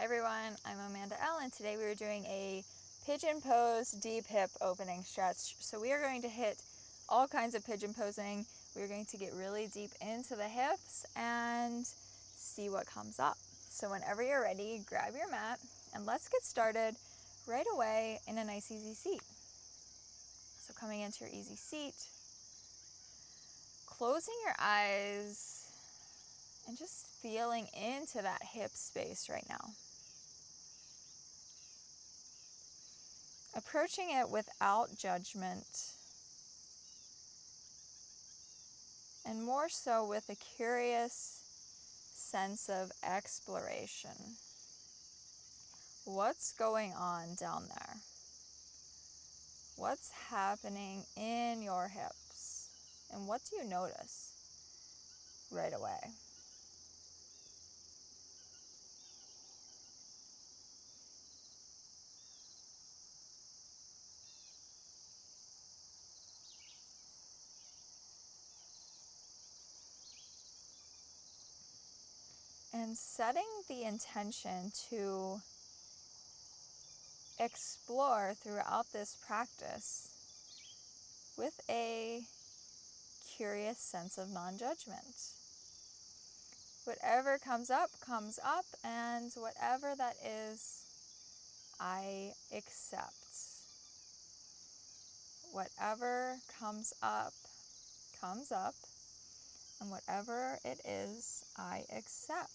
everyone, I'm Amanda L, and today we are doing a pigeon pose deep hip opening stretch. So we are going to hit all kinds of pigeon posing. We're going to get really deep into the hips and see what comes up. So whenever you're ready, grab your mat and let's get started right away in a nice easy seat. So coming into your easy seat, closing your eyes and just feeling into that hip space right now. Approaching it without judgment, and more so with a curious sense of exploration. What's going on down there? What's happening in your hips? And what do you notice right away? And setting the intention to explore throughout this practice with a curious sense of non-judgment. Whatever comes up, and whatever that is, I accept. Whatever comes up, and whatever it is, I accept.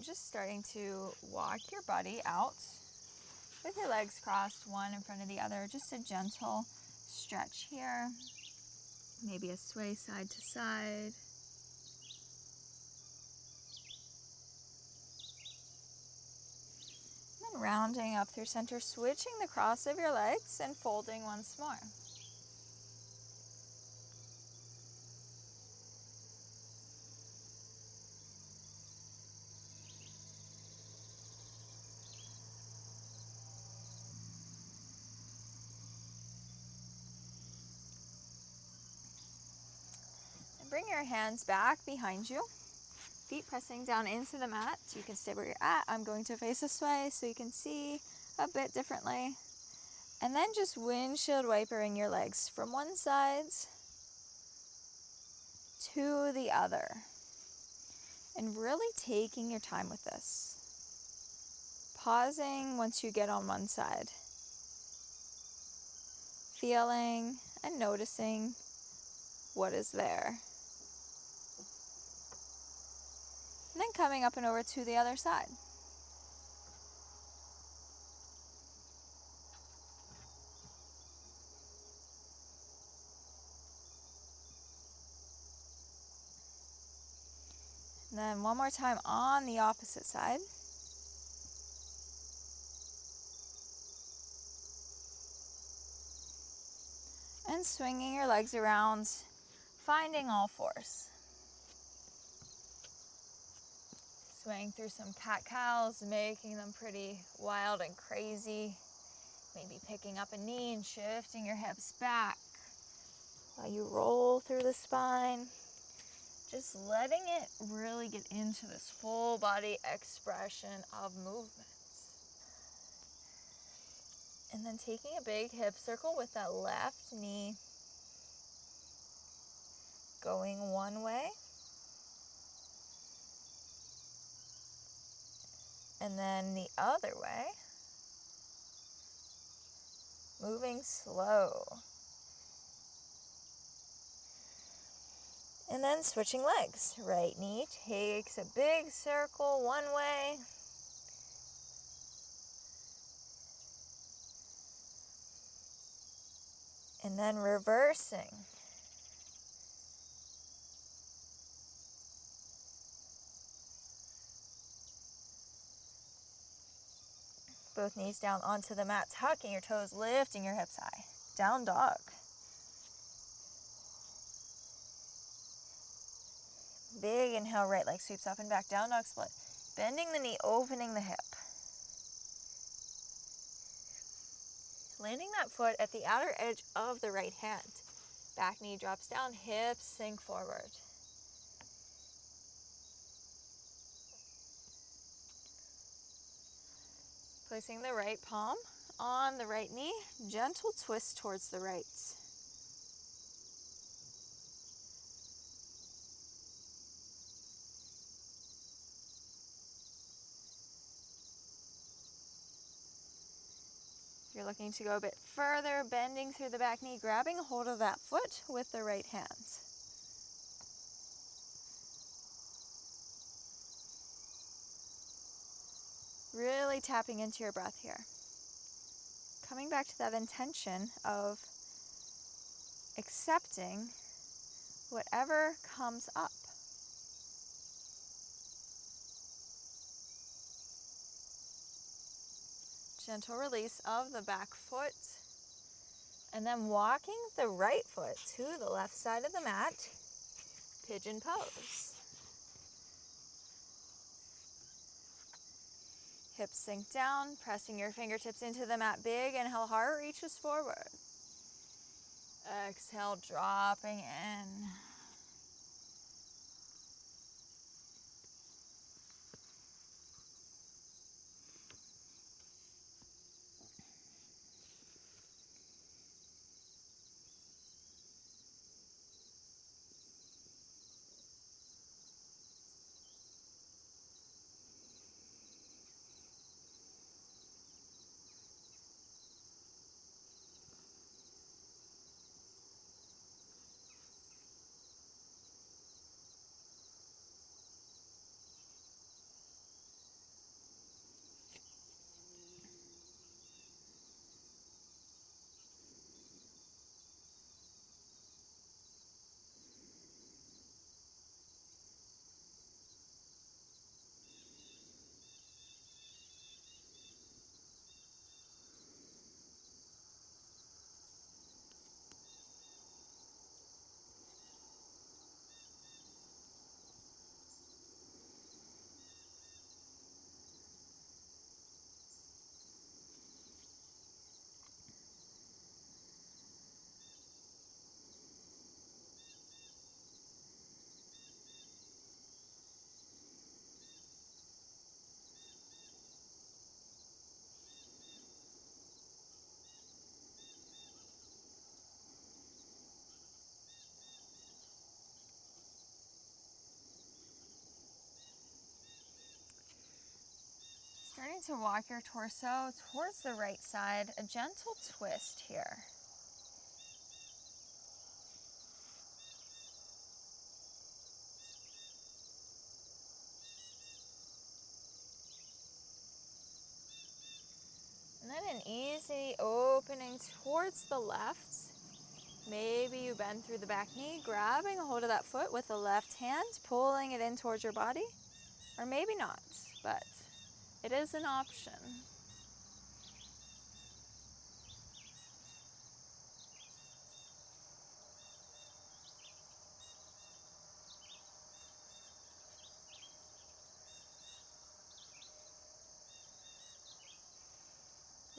Just starting to walk your body out with your legs crossed, one in front of the other. Just a gentle stretch here. Maybe a sway side to side. And then rounding up through center, switching the cross of your legs and folding once more. Bring your hands back behind you, feet pressing down into the mat. You can stay where you're at. I'm going to face this way so you can see a bit differently. And then just windshield wipering your legs from one side to the other. And really taking your time with this. Pausing once you get on one side. Feeling and noticing what is there. And then coming up and over to the other side. And then one more time on the opposite side. And swinging your legs around, finding all fours. Swaying through some cat-cows, making them pretty wild and crazy. Maybe picking up a knee and shifting your hips back while you roll through the spine. Just letting it really get into this full body expression of movement. And then taking a big hip circle with that left knee going one way. And then the other way. Moving slow. And then switching legs. Right knee takes a big circle one way. And then reversing. Both knees down onto the mat, tucking your toes, lifting your hips high. Down dog. Big inhale, right leg sweeps up and back, down dog split. Bending the knee, opening the hip. landing that foot at the outer edge of the right hand. Back knee drops down, hips sink forward. Placing the right palm on the right knee, gentle twist towards the right. You're looking to go a bit further, bending through the back knee, grabbing a hold of that foot with the right hand. Really tapping into your breath here. Coming back to that intention of accepting whatever comes up. Gentle release of the back foot. And then walking the right foot to the left side of the mat, pigeon pose. Hips sink down, pressing your fingertips into the mat. Big inhale, heart reaches forward. Exhale, dropping in. Starting to walk your torso towards the right side, a gentle twist here. And then an easy opening towards the left. Maybe you bend through the back knee, grabbing a hold of that foot with the left hand, pulling it in towards your body. Or maybe not, but it is an option.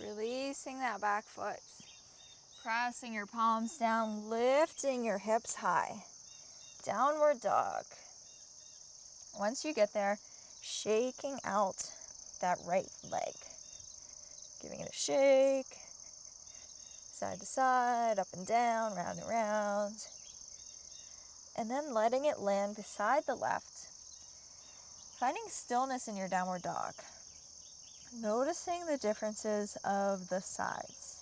Releasing that back foot. Pressing your palms down, lifting your hips high. Downward dog. Once you get there, shaking out that right leg. Giving it a shake. Side to side, up and down, round and round. And then letting it land beside the left. Finding stillness in your downward dog. Noticing the differences of the sides.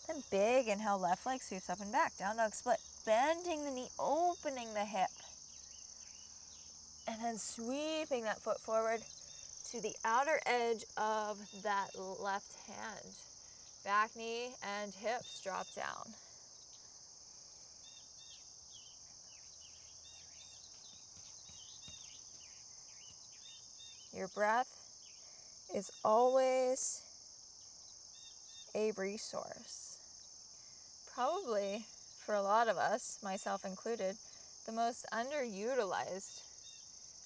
Then big inhale, left leg sweeps up and back. Down dog split. Bending the knee, opening the hip. And then sweeping that foot forward to the outer edge of that left hand. Back knee and hips drop down. Your breath is always a resource. Probably, for a lot of us, myself included, the most underutilized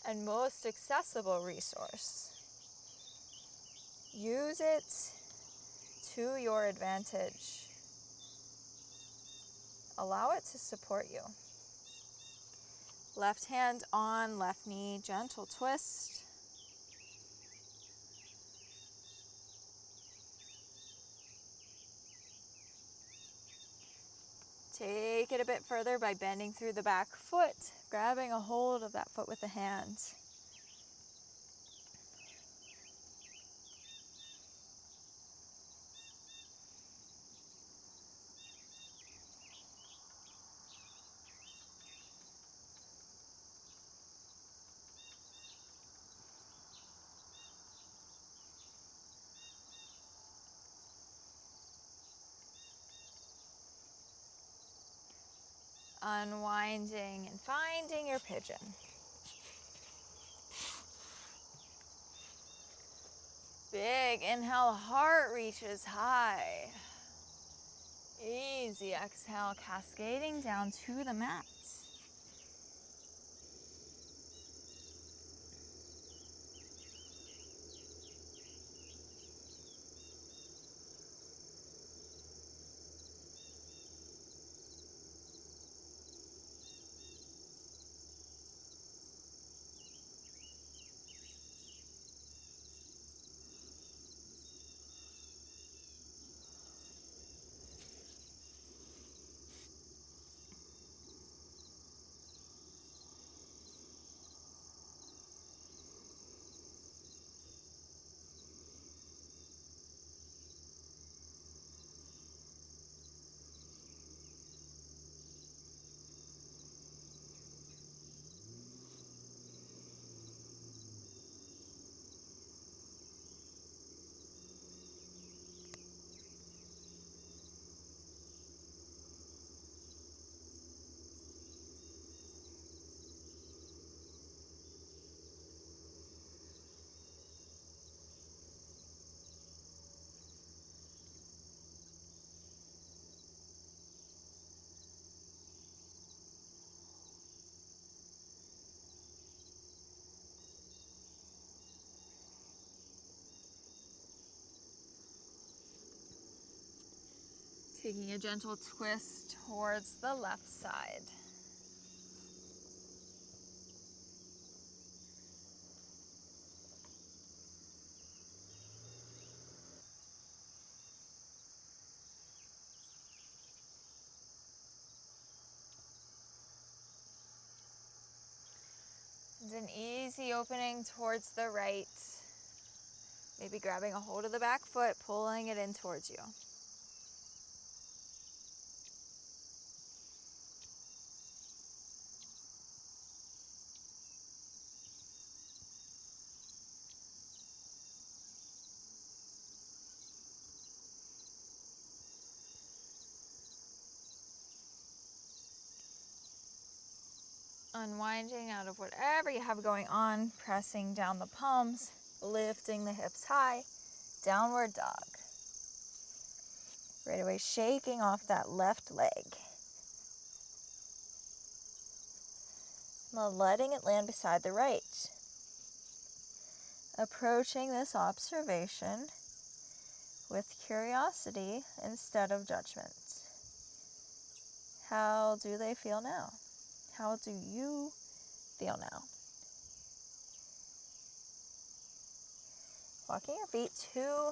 and most accessible resource. use it to your advantage. Allow it to support you. Left hand on left knee, gentle twist. Take it a bit further by bending through the back foot, grabbing a hold of that foot with the hand. Unwinding and finding your pigeon. Big inhale, heart reaches high. Easy exhale, cascading down to the mat. Taking a gentle twist towards the left side. And an easy opening towards the right. Maybe grabbing a hold of the back foot, pulling it in towards you. Unwinding out of whatever you have going on, pressing down the palms, lifting the hips high, downward dog. Right away, shaking off that left leg. Now letting it land beside the right. Approaching this observation with curiosity instead of judgment. How do they feel now? How do you feel now? Walking your feet to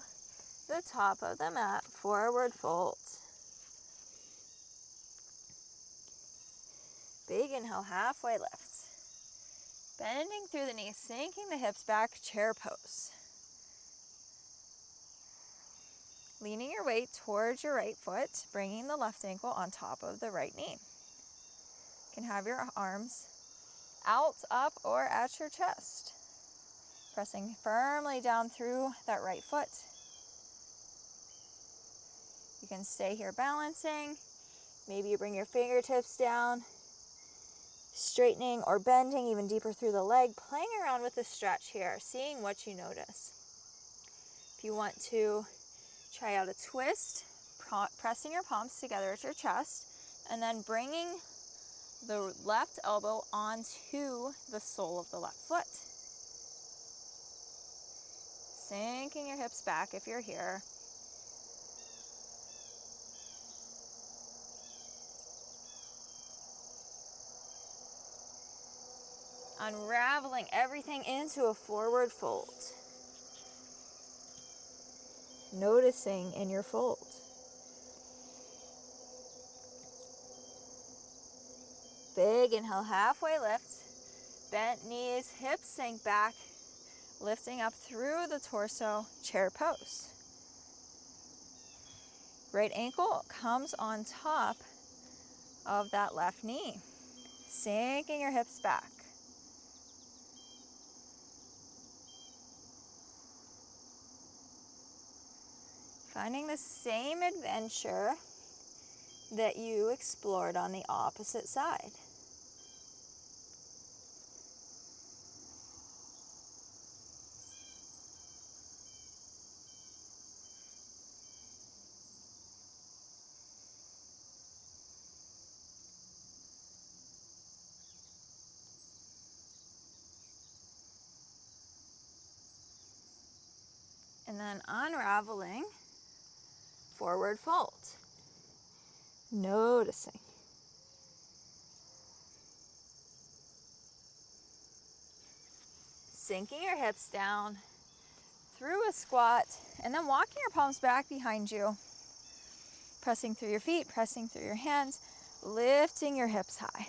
the top of the mat, forward fold. Big inhale, halfway lift. Bending through the knees, sinking the hips back, chair pose. Leaning your weight towards your right foot, bringing the left ankle on top of the right knee. You can have your arms out, up, or at your chest. Pressing firmly down through that right foot. You can stay here balancing. Maybe you bring your fingertips down, straightening or bending even deeper through the leg, playing around with the stretch here, seeing what you notice. If you want to try out a twist, pressing your palms together at your chest, and then bringing the left elbow onto the sole of the left foot. sinking your hips back if you're here. Unraveling everything into a forward fold. Noticing in your fold. Big inhale, halfway lift. Bent knees, hips sink back. Lifting up through the torso, chair pose. Right ankle comes on top of that left knee. Sinking your hips back. Finding the same adventure that you explored on the opposite side. And then unraveling, forward fold. Noticing. Sinking your hips down through a squat, and then walking your palms back behind you. Pressing through your feet, pressing through your hands, lifting your hips high.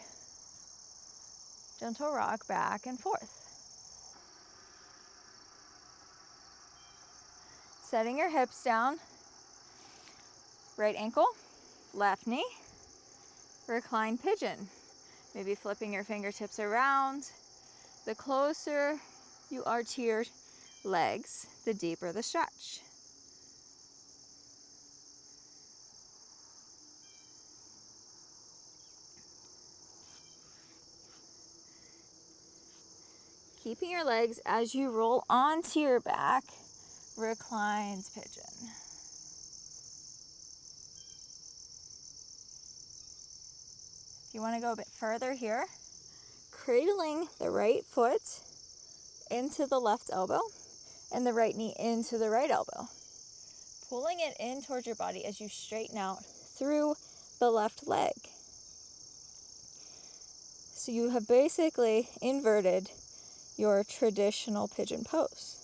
Gentle rock back and forth. Setting your hips down. Right ankle, left knee, reclined pigeon. Maybe flipping your fingertips around. The closer you are to your legs, the deeper the stretch. Keeping your legs as you roll onto your back, reclined pigeon. If you want to go a bit further here, cradling the right foot into the left elbow and the right knee into the right elbow. Pulling it in towards your body as you straighten out through the left leg. So you have basically inverted your traditional pigeon pose.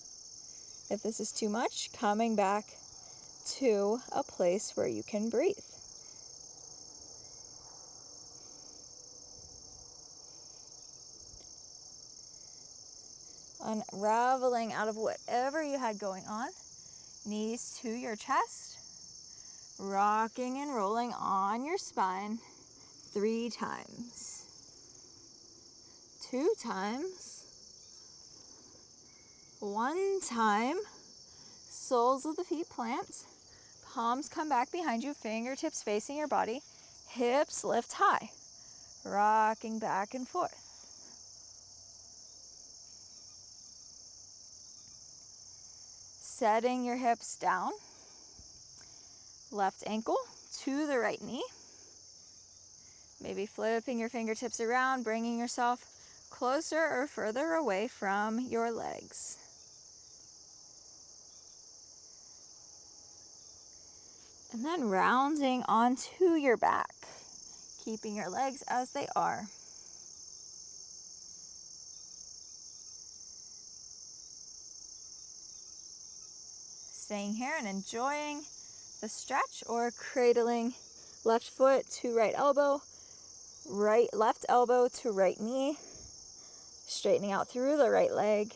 If this is too much, coming back to a place where you can breathe. Unraveling out of whatever you had going on. Knees to your chest. Rocking and rolling on your spine 3 times. 2 times. 1 time. Soles of the feet plant. Palms come back behind you, fingertips facing your body. Hips lift high. Rocking back and forth. Setting your hips down. Left ankle to the right knee. Maybe flipping your fingertips around, bringing yourself closer or further away from your legs. And then rounding onto your back, keeping your legs as they are. Staying here and enjoying the stretch, or cradling left foot to right elbow, left elbow to right knee, straightening out through the right leg.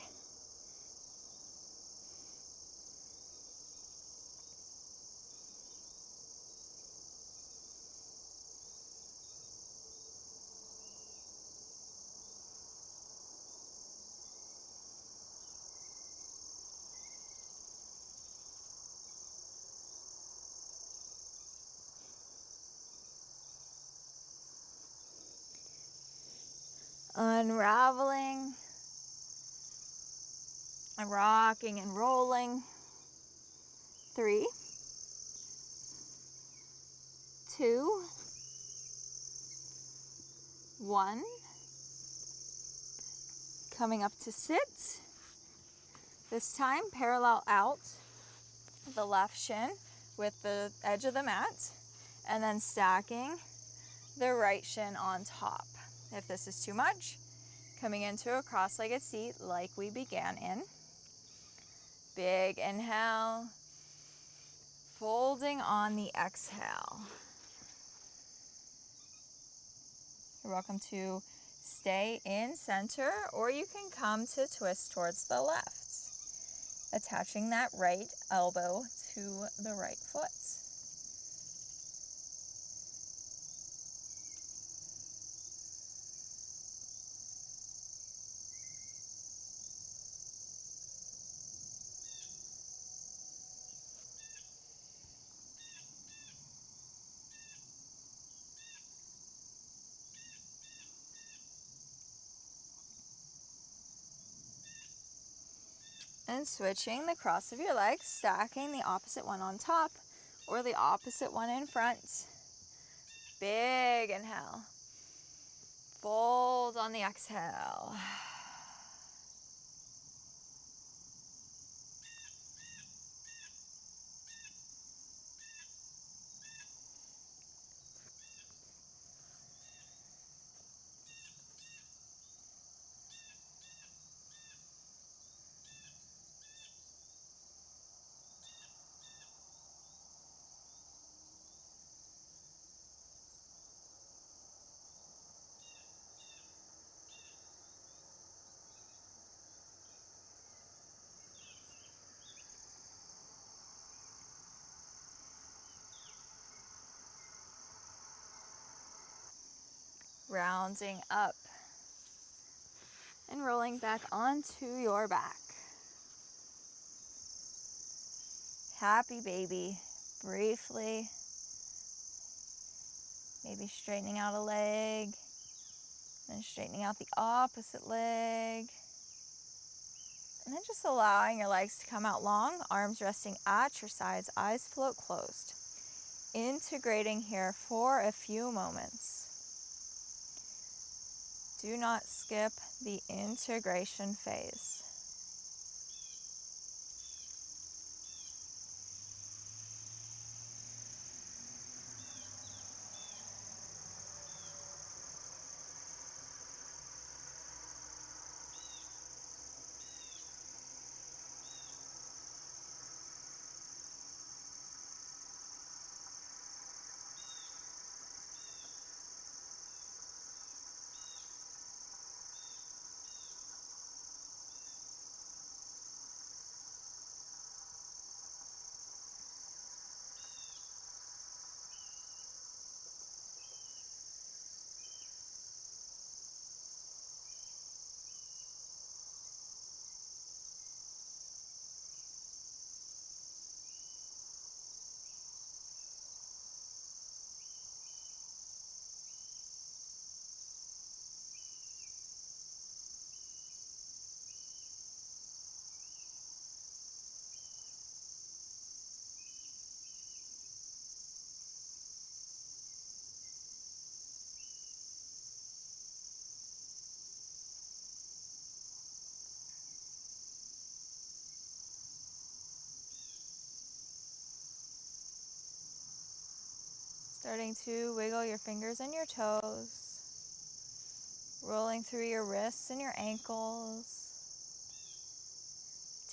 Unraveling, and rocking and rolling. 3, 2, 1. Coming up to sit. This time, parallel out the left shin with the edge of the mat, and then stacking the right shin on top. If this is too much, coming into a cross-legged seat like we began in. Big inhale, folding on the exhale. You're welcome to stay in center, or you can come to twist towards the left, attaching that right elbow to the right foot. And switching the cross of your legs, stacking the opposite one on top or the opposite one in front. Big inhale. Fold on the exhale. Rounding up and rolling back onto your back. Happy baby. Briefly, maybe straightening out a leg, then straightening out the opposite leg. And then just allowing your legs to come out long, arms resting at your sides, eyes float closed. Integrating here for a few moments. Do not skip the integration phase. Starting to wiggle your fingers and your toes, rolling through your wrists and your ankles,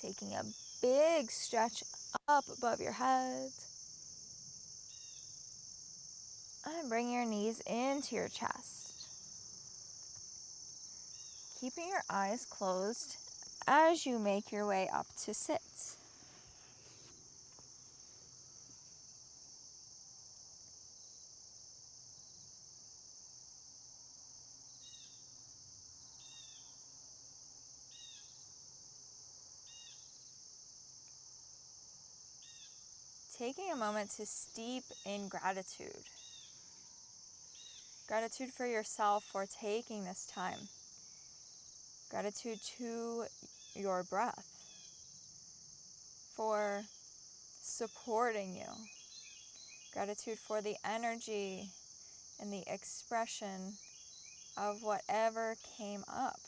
taking a big stretch up above your head, and bring your knees into your chest. Keeping your eyes closed as you make your way up to sit. Taking a moment to steep in gratitude. Gratitude for yourself for taking this time. Gratitude to your breath for supporting you. Gratitude for the energy and the expression of whatever came up.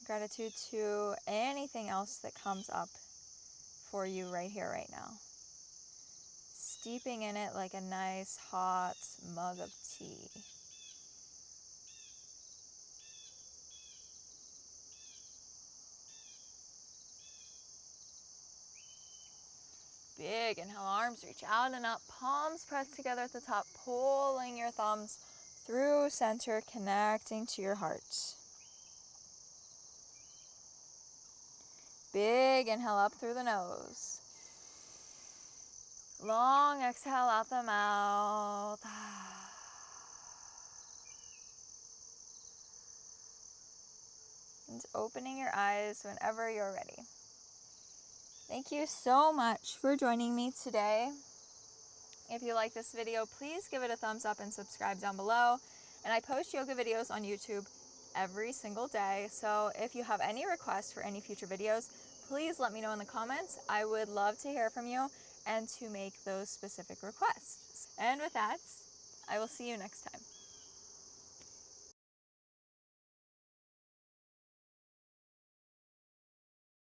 Gratitude to anything else that comes up for you right here, right now. Steeping in it like a nice hot mug of tea. Big inhale, arms reach out and up, palms pressed together at the top, pulling your thumbs through center, connecting to your heart. Big inhale up through the nose. Long exhale out the mouth. And opening your eyes whenever you're ready. Thank you so much for joining me today. If you like this video, please give it a thumbs up and subscribe down below. And I post yoga videos on YouTube every single day. So if you have any requests for any future videos, please let me know in the comments. I would love to hear from you and to make those specific requests. And with that, I will see you next time.